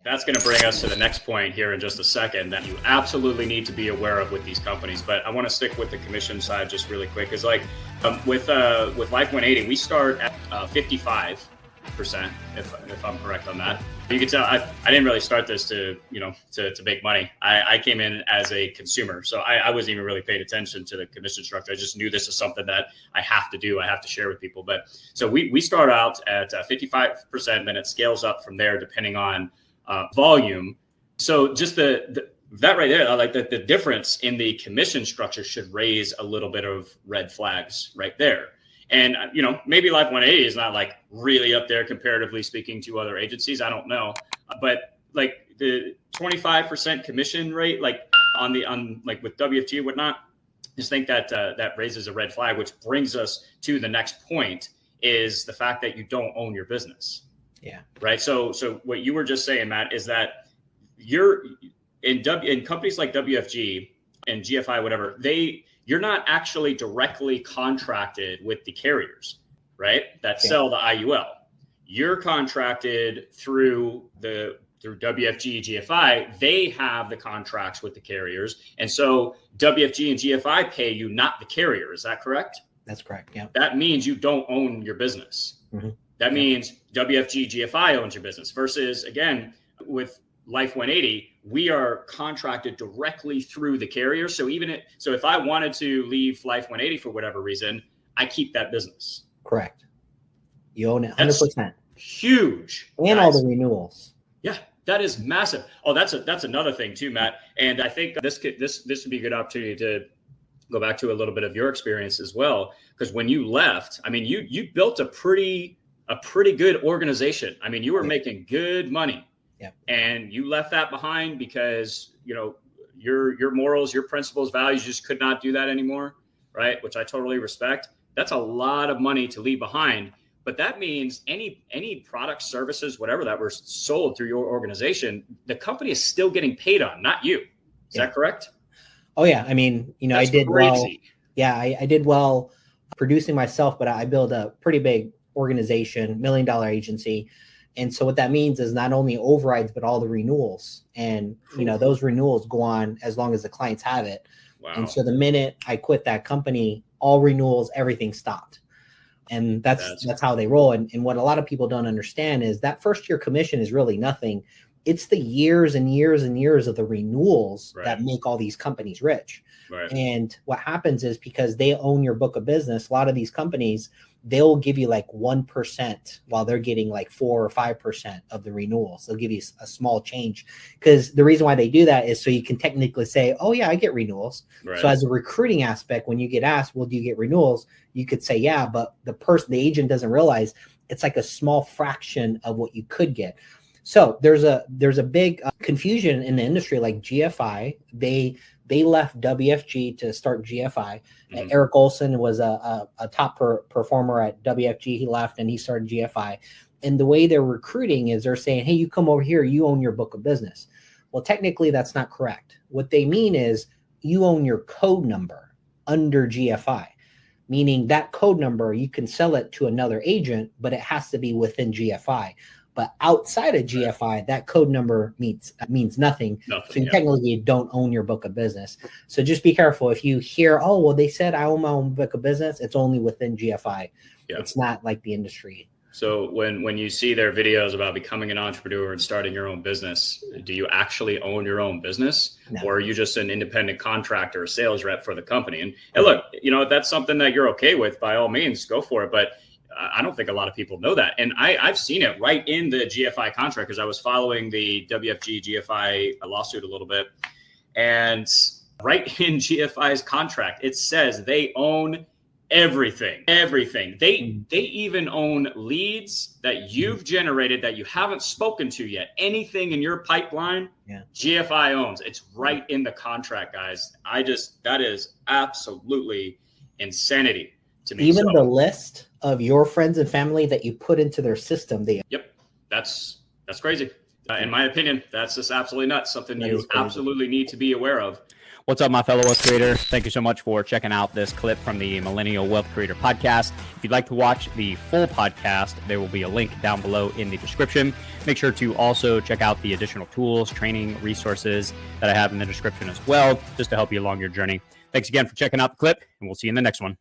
That's going to bring us to the next point here in just a second that you absolutely need to be aware of with these companies. But I want to stick with the commission side just really quick. Is like with Life 180, we start at 55%, if I'm correct on that. You can tell I didn't really start this to make money. I came in as a consumer, so I wasn't even really paying attention to the commission structure. I just knew this is something that I have to do. I have to share with people. But so we start out at 55%, then it scales up from there depending on volume. So just that right there, like the difference in the commission structure should raise a little bit of red flags right there. And, maybe Life 180 is not like really up there comparatively speaking to other agencies. I don't know. But like the 25% commission rate, like on with WFG and whatnot, just think that that raises a red flag, which brings us to the next point is the fact that you don't own your business. Yeah. Right. So what you were just saying, Matt, is that you're in companies like WFG and GFI, whatever, you're not actually directly contracted with the carriers, right? That sell the IUL. You're contracted through WFG GFI. They have the contracts with the carriers. And so WFG and GFI pay you, not the carrier. Is that correct? That's correct. Yeah. That means you don't own your business. Mm-hmm. That means WFG GFI owns your business versus, again, with Life 180, we are contracted directly through the carrier. So so if I wanted to leave Life 180 for whatever reason, I keep that business. Correct. You own it 100%. That's huge. And guys, all the renewals. Yeah, that is massive. Oh, that's another thing too, Matt. And I think this would be a good opportunity to go back to a little bit of your experience as well. Because when you left, I mean, you built a pretty good organization. I mean, you were making good money. Yep. And you left that behind because, your morals, your principles, values just could not do that anymore, right? Which I totally respect. That's a lot of money to leave behind. But that means any products, services, whatever that were sold through your organization, the company is still getting paid on, not you. Is that correct? Oh, yeah. I mean, That's I did crazy. well. Yeah, I did well producing myself, but I built a pretty big organization, $1 million agency. And so what that means is not only overrides, but all the renewals. And, those renewals go on as long as the clients have it. Wow. And so the minute I quit that company, all renewals, everything stopped. And that's how they roll. And what a lot of people don't understand is that first year commission is really nothing. It's the years and years and years of the renewals that make all these companies rich. Right. And what happens is because they own your book of business, a lot of these companies, they'll give you like 1% while they're getting like 4 or 5% of the renewals. They'll give you a small change because the reason why they do that is so you can technically say, oh yeah, I get renewals. Right. So as a recruiting aspect, when you get asked, well, do you get renewals? You could say, yeah, but the agent doesn't realize it's like a small fraction of what you could get. So there's a big confusion in the industry. Like GFI, they left WFG to start GFI. Mm-hmm. Eric Olson was a top performer at WFG. He left and he started GFI. And the way they're recruiting is they're saying, hey, you come over here, you own your book of business. Well, technically that's not correct. What they mean is you own your code number under GFI, meaning that code number, you can sell it to another agent, but it has to be within GFI. But outside of GFI, that code number means nothing. So technically you don't own your book of business. So just be careful. If you hear, oh, well, they said I own my own book of business, it's only within GFI. Yeah. It's not like the industry. So when you see their videos about becoming an entrepreneur and starting your own business, do you actually own your own business? No. Or are you just an independent contractor or sales rep for the company? And look, if that's something that you're okay with, by all means, go for it. But I don't think a lot of people know that. And I've seen it right in the GFI contract because I was following the WFG GFI lawsuit a little bit. And right in GFI's contract, it says they own everything. They even own leads that you've generated that you haven't spoken to yet. Anything in your pipeline, GFI owns. It's right in the contract, guys. That is absolutely insanity. Even the list of your friends and family that you put into their system. Yep. That's crazy. In my opinion, that's just absolutely nuts. Something you absolutely need to be aware of. What's up, my fellow wealth creator? Thank you so much for checking out this clip from the Millennial Wealth Creator podcast. If you'd like to watch the full podcast, there will be a link down below in the description. Make sure to also check out the additional tools, training, resources that I have in the description as well, just to help you along your journey. Thanks again for checking out the clip, and we'll see you in the next one.